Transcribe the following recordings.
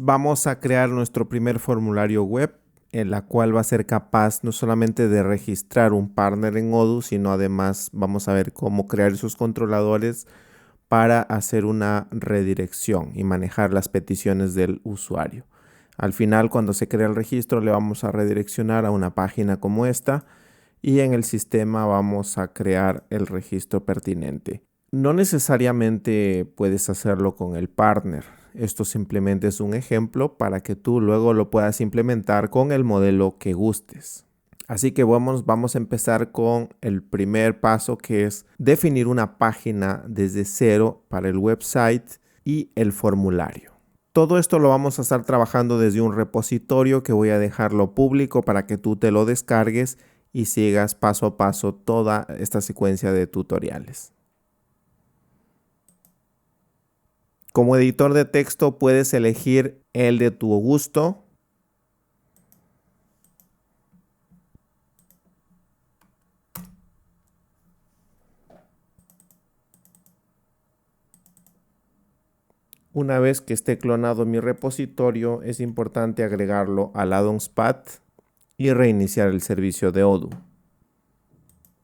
vamos a crear nuestro primer formulario web, en la cual va a ser capaz no solamente de registrar un partner en Odoo, sino además vamos a ver cómo crear esos controladores para hacer una redirección y manejar las peticiones del usuario. Al final, cuando se crea el registro, le vamos a redireccionar a una página como esta y en el sistema vamos a crear el registro pertinente. No necesariamente puedes hacerlo con el partner. Esto simplemente es un ejemplo para que tú luego lo puedas implementar con el modelo que gustes. Así que vamos a empezar con el primer paso, que es definir una página desde cero para el website y el formulario. Todo esto lo vamos a estar trabajando desde un repositorio que voy a dejarlo público para que tú te lo descargues y sigas paso a paso toda esta secuencia de tutoriales. Como editor de texto puedes elegir el de tu gusto. Una vez que esté clonado mi repositorio, es importante agregarlo al add-ons path y reiniciar el servicio de Odoo.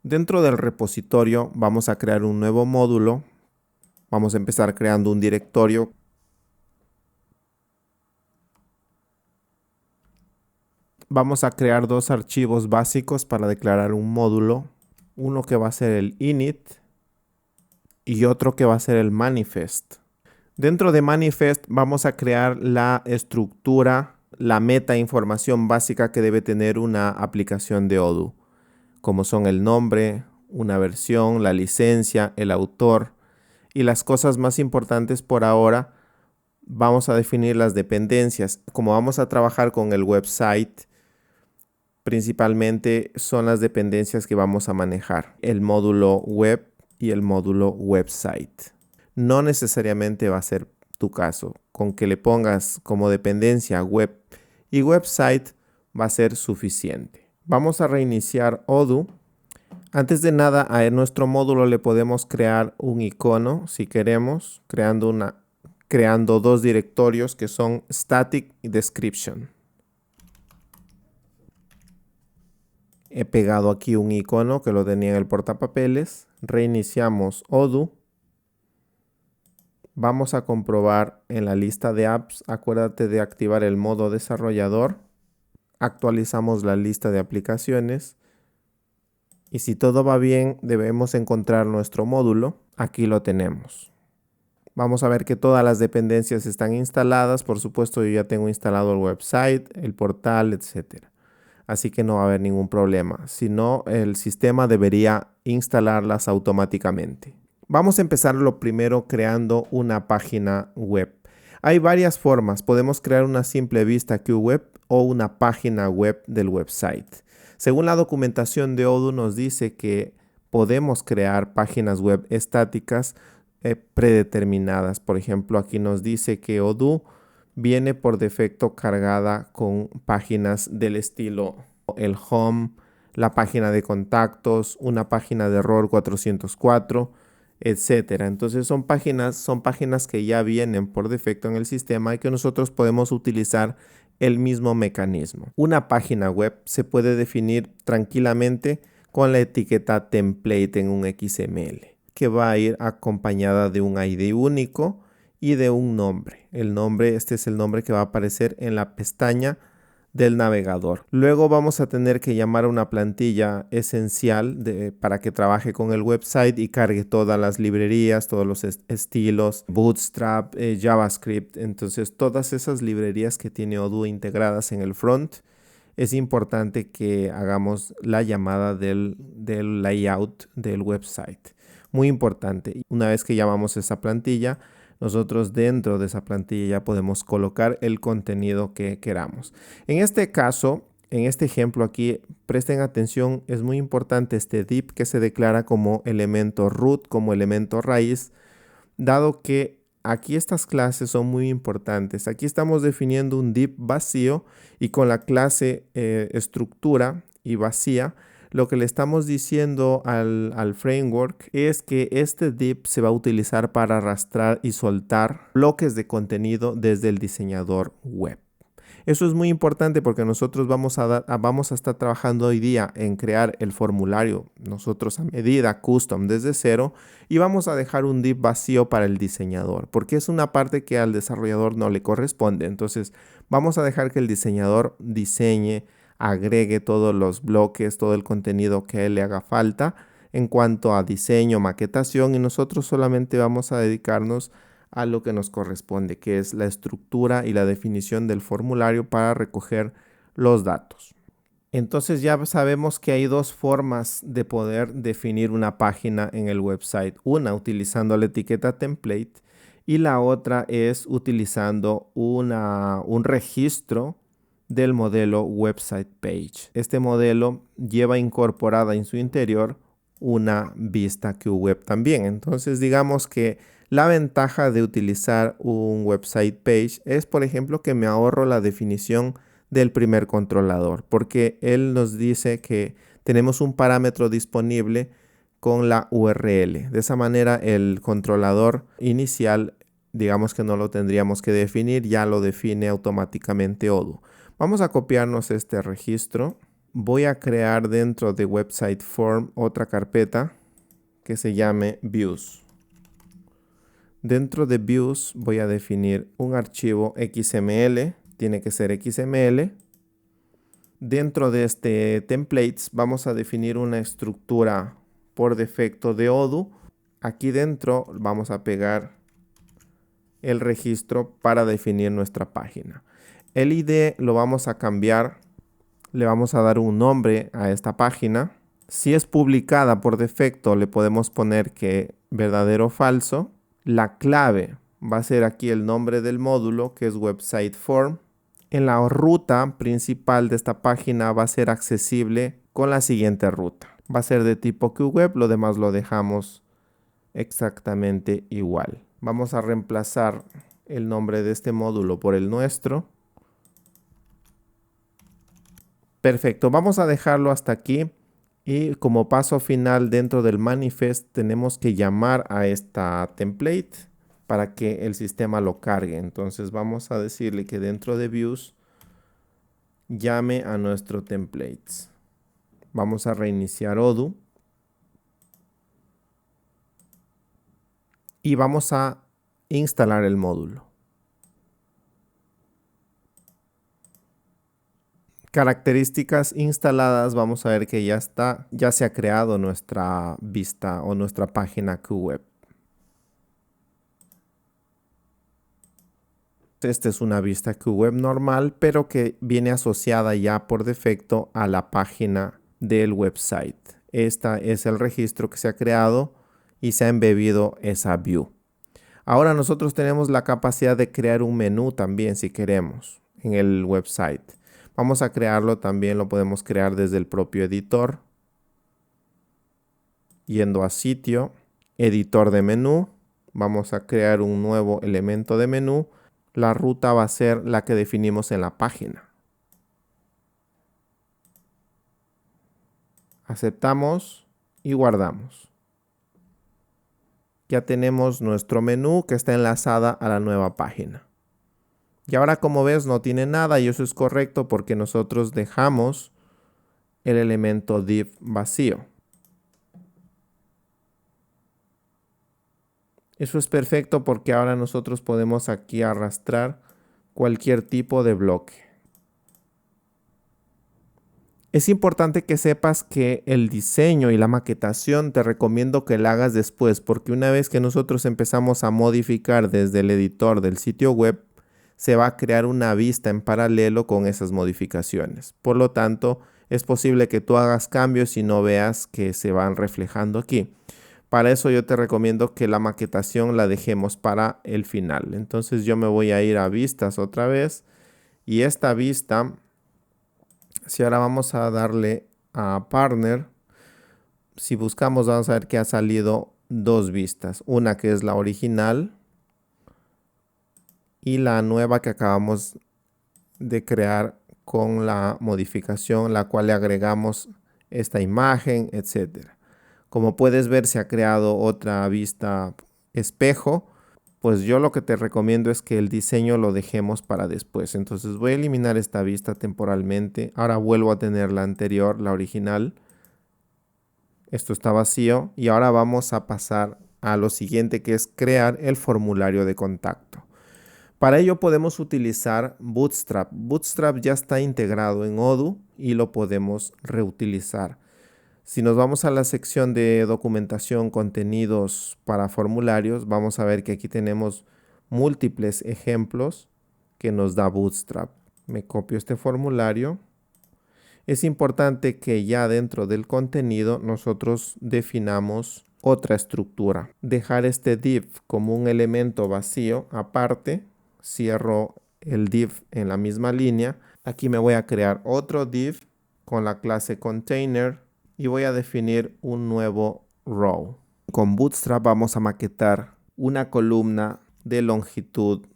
Dentro del repositorio vamos a crear un nuevo módulo. Vamos a empezar creando un directorio. Vamos a crear dos archivos básicos para declarar un módulo. Uno que va a ser el init y otro que va a ser el manifest. Dentro de manifest vamos a crear la estructura, la meta información básica que debe tener una aplicación de Odoo, como son el nombre, una versión, la licencia, el autor y las cosas más importantes por ahora. Vamos a definir las dependencias. Como vamos a trabajar con el website, principalmente son las dependencias que vamos a manejar, el módulo web y el módulo website. No necesariamente va a ser tu caso. Con que le pongas como dependencia web y website va a ser suficiente. Vamos a reiniciar Odoo. Antes de nada, a nuestro módulo le podemos crear un icono si queremos, creando dos directorios que son static y description. He pegado aquí un icono que lo tenía en el portapapeles. Reiniciamos Odoo. Vamos a comprobar en la lista de apps, acuérdate de activar el modo desarrollador. Actualizamos la lista de aplicaciones. Y si todo va bien, debemos encontrar nuestro módulo. Aquí lo tenemos. Vamos a ver que todas las dependencias están instaladas. Por supuesto, yo ya tengo instalado el website, el portal, etc. Así que no va a haber ningún problema. Si no, el sistema debería instalarlas automáticamente. Vamos a empezar lo primero creando una página web. Hay varias formas. Podemos crear una simple vista QWeb o una página web del website. Según la documentación de Odoo nos dice que podemos crear páginas web estáticas predeterminadas. Por ejemplo, aquí nos dice que Odoo viene por defecto cargada con páginas del estilo el home, la página de contactos, una página de error 404, etcétera. Entonces son páginas que ya vienen por defecto en el sistema y que nosotros podemos utilizar el mismo mecanismo. Una página web se puede definir tranquilamente con la etiqueta template en un XML, que va a ir acompañada de un ID único y de un nombre. Este es el nombre que va a aparecer en la pestaña del navegador. Luego vamos a tener que llamar a una plantilla esencial para que trabaje con el website y cargue todas las librerías, todos los estilos, Bootstrap, JavaScript. Entonces todas esas librerías que tiene Odoo integradas en el front, es importante que hagamos la llamada del layout del website. Muy importante. Una vez que llamamos esa plantilla, nosotros dentro de esa plantilla ya podemos colocar el contenido que queramos. En este caso, en este ejemplo aquí, presten atención, es muy importante este div que se declara como elemento root, como elemento raíz, dado que aquí estas clases son muy importantes. Aquí estamos definiendo un div vacío y con la clase estructura y vacía lo que le estamos diciendo al framework es que este div se va a utilizar para arrastrar y soltar bloques de contenido desde el diseñador web. Eso es muy importante porque nosotros vamos a estar trabajando hoy día en crear el formulario nosotros a medida, custom, desde cero, y vamos a dejar un div vacío para el diseñador porque es una parte que al desarrollador no le corresponde. Entonces vamos a dejar que el diseñador diseñe, agregue todos los bloques, todo el contenido que a él le haga falta en cuanto a diseño, maquetación, y nosotros solamente vamos a dedicarnos a lo que nos corresponde, que es la estructura y la definición del formulario para recoger los datos. Entonces ya sabemos que hay dos formas de poder definir una página en el website. Una utilizando la etiqueta template y la otra es utilizando un registro del modelo website page. Este modelo lleva incorporada en su interior una vista QWeb también. Entonces digamos que la ventaja de utilizar un website page es, por ejemplo, que me ahorro la definición del primer controlador, porque él nos dice que tenemos un parámetro disponible con la URL. De esa manera, el controlador inicial, digamos que no lo tendríamos que definir, ya lo define automáticamente Odoo. Vamos a copiarnos este registro. Voy a crear dentro de website form otra carpeta que se llame views. Dentro de views voy a definir un archivo XML, tiene que ser XML. Dentro de este templates vamos a definir una estructura por defecto de Odoo. Aquí dentro vamos a pegar el registro para definir nuestra página. El ID lo vamos a cambiar, le vamos a dar un nombre a esta página. Si es publicada por defecto le podemos poner que verdadero o falso. La clave va a ser aquí el nombre del módulo, que es website form. En la ruta principal de esta página va a ser accesible con la siguiente ruta. Va a ser de tipo QWeb, lo demás lo dejamos exactamente igual. Vamos a reemplazar el nombre de este módulo por el nuestro. Perfecto, vamos a dejarlo hasta aquí. Y como paso final dentro del manifest tenemos que llamar a esta template para que el sistema lo cargue. Entonces vamos a decirle que dentro de views llame a nuestro templates. Vamos a reiniciar Odoo. Y vamos a instalar el módulo. Características instaladas, vamos a ver que ya se ha creado nuestra vista o nuestra página QWeb. Esta es una vista QWeb normal, pero que viene asociada ya por defecto a la página del website. Este es el registro que se ha creado y se ha embebido esa view. Ahora nosotros tenemos la capacidad de crear un menú también si queremos en el website. Vamos a crearlo también, lo podemos crear desde el propio editor. Yendo a sitio, editor de menú, vamos a crear un nuevo elemento de menú. La ruta va a ser la que definimos en la página. Aceptamos y guardamos. Ya tenemos nuestro menú que está enlazada a la nueva página. Y ahora, como ves, no tiene nada y eso es correcto porque nosotros dejamos el elemento div vacío. Eso es perfecto porque ahora nosotros podemos aquí arrastrar cualquier tipo de bloque. Es importante que sepas que el diseño y la maquetación te recomiendo que la hagas después, porque una vez que nosotros empezamos a modificar desde el editor del sitio web, se va a crear una vista en paralelo con esas modificaciones. Por lo tanto, es posible que tú hagas cambios y no veas que se van reflejando aquí. Para eso yo te recomiendo que la maquetación la dejemos para el final. Entonces yo me voy a ir a vistas otra vez y esta vista, si ahora vamos a darle a partner, si buscamos vamos a ver que ha salido dos vistas. Una que es la original y la nueva que acabamos de crear con la modificación, la cual le agregamos esta imagen, etcétera. Como puedes ver, se ha creado otra vista espejo. Pues yo lo que te recomiendo es que el diseño lo dejemos para después. Entonces voy a eliminar esta vista temporalmente. Ahora vuelvo a tener la anterior, la original. Esto está vacío y ahora vamos a pasar a lo siguiente, que es crear el formulario de contacto. Para ello podemos utilizar Bootstrap. Bootstrap ya está integrado en Odoo y lo podemos reutilizar. Si nos vamos a la sección de documentación, contenidos para formularios, vamos a ver que aquí tenemos múltiples ejemplos que nos da Bootstrap. Me copio este formulario. Es importante que ya dentro del contenido nosotros definamos otra estructura. Dejar este div como un elemento vacío aparte. Cierro el div en la misma línea. Aquí me voy a crear otro div con la clase container y voy a definir un nuevo row. Con Bootstrap vamos a maquetar una columna de longitud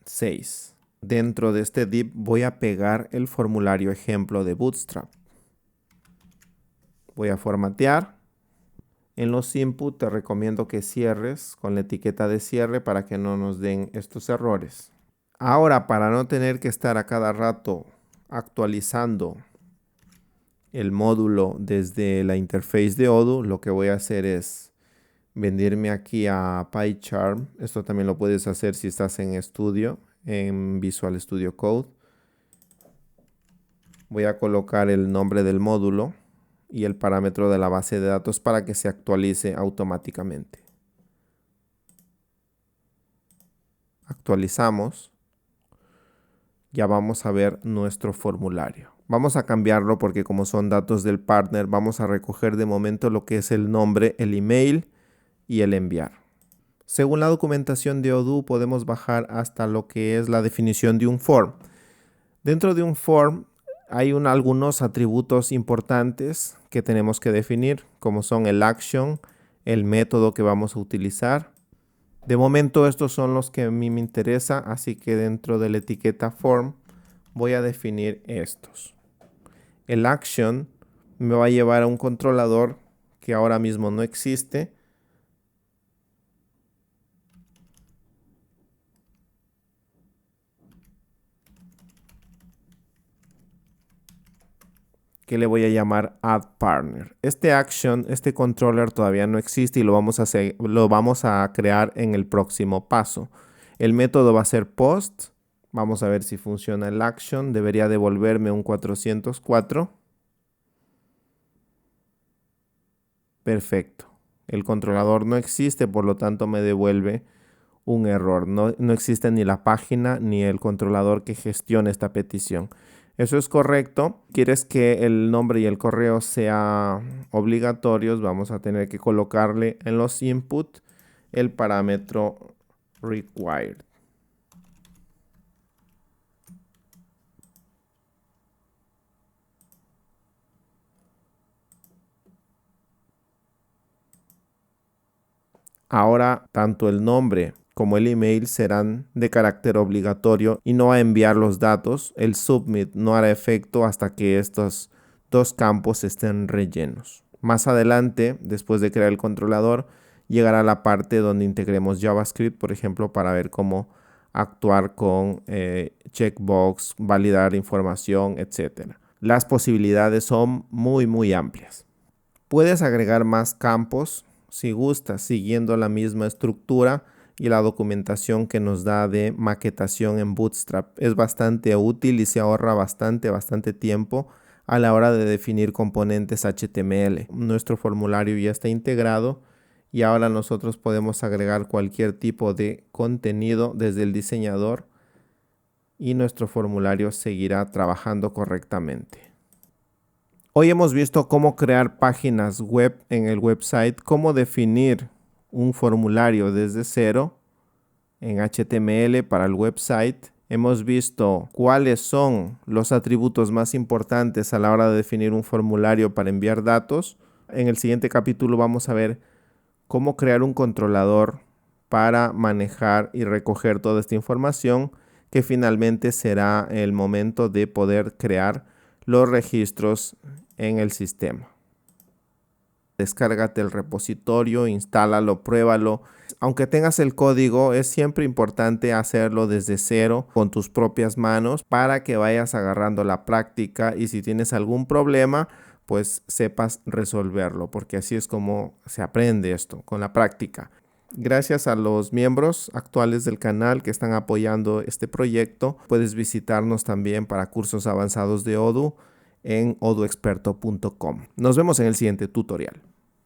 6. Dentro de este div voy a pegar el formulario ejemplo de Bootstrap. Voy a formatear. En los input te recomiendo que cierres con la etiqueta de cierre para que no nos den estos errores. Ahora, para no tener que estar a cada rato actualizando el módulo desde la interface de Odoo, lo que voy a hacer es venirme aquí a PyCharm. Esto también lo puedes hacer si estás en Studio, en Visual Studio Code. Voy a colocar el nombre del módulo y el parámetro de la base de datos para que se actualice automáticamente. Actualizamos. Ya vamos a ver nuestro formulario. Vamos a cambiarlo porque como son datos del partner, vamos a recoger de momento lo que es el nombre, el email y el enviar. Según la documentación de Odoo podemos bajar hasta lo que es la definición de un form. Dentro de un form hay algunos atributos importantes que tenemos que definir, como son el action, el método que vamos a utilizar. De momento estos son los que a mí me interesa, así que dentro de la etiqueta form voy a definir estos. El action me va a llevar a un controlador que ahora mismo no existe. Que le voy a llamar add partner. Este action, este controller todavía no existe y lo vamos a crear en el próximo paso. El método va a ser post. Vamos a ver si funciona el action. Debería devolverme un 404. Perfecto. El controlador no existe, por lo tanto me devuelve un error. No existe ni la página ni el controlador que gestione esta petición. Eso es correcto. ¿Quieres que el nombre y el correo sean obligatorios? Vamos a tener que colocarle en los input el parámetro required. Ahora, tanto el nombre como el email serán de carácter obligatorio y no va a enviar los datos. El submit no hará efecto hasta que estos dos campos estén rellenos. Más adelante, después de crear el controlador, llegará la parte donde integremos JavaScript, por ejemplo, para ver cómo actuar con checkbox, validar información, etc. Las posibilidades son muy amplias. Puedes agregar más campos si gustas, siguiendo la misma estructura y la documentación que nos da de maquetación en Bootstrap. Es bastante útil y se ahorra bastante tiempo a la hora de definir componentes HTML. Nuestro formulario ya está integrado y ahora nosotros podemos agregar cualquier tipo de contenido desde el diseñador y nuestro formulario seguirá trabajando correctamente. Hoy hemos visto cómo crear páginas web en el website, cómo definir un formulario desde cero en HTML para el website. Hemos visto cuáles son los atributos más importantes a la hora de definir un formulario para enviar datos. En el siguiente capítulo vamos a ver cómo crear un controlador para manejar y recoger toda esta información, que finalmente será el momento de poder crear los registros en el sistema. Descárgate el repositorio, instálalo, pruébalo. Aunque tengas el código, es siempre importante hacerlo desde cero con tus propias manos para que vayas agarrando la práctica y si tienes algún problema, pues sepas resolverlo, porque así es como se aprende esto, con la práctica. Gracias a los miembros actuales del canal que están apoyando este proyecto, puedes visitarnos también para cursos avanzados de Odoo en odooexperto.com. Nos vemos en el siguiente tutorial.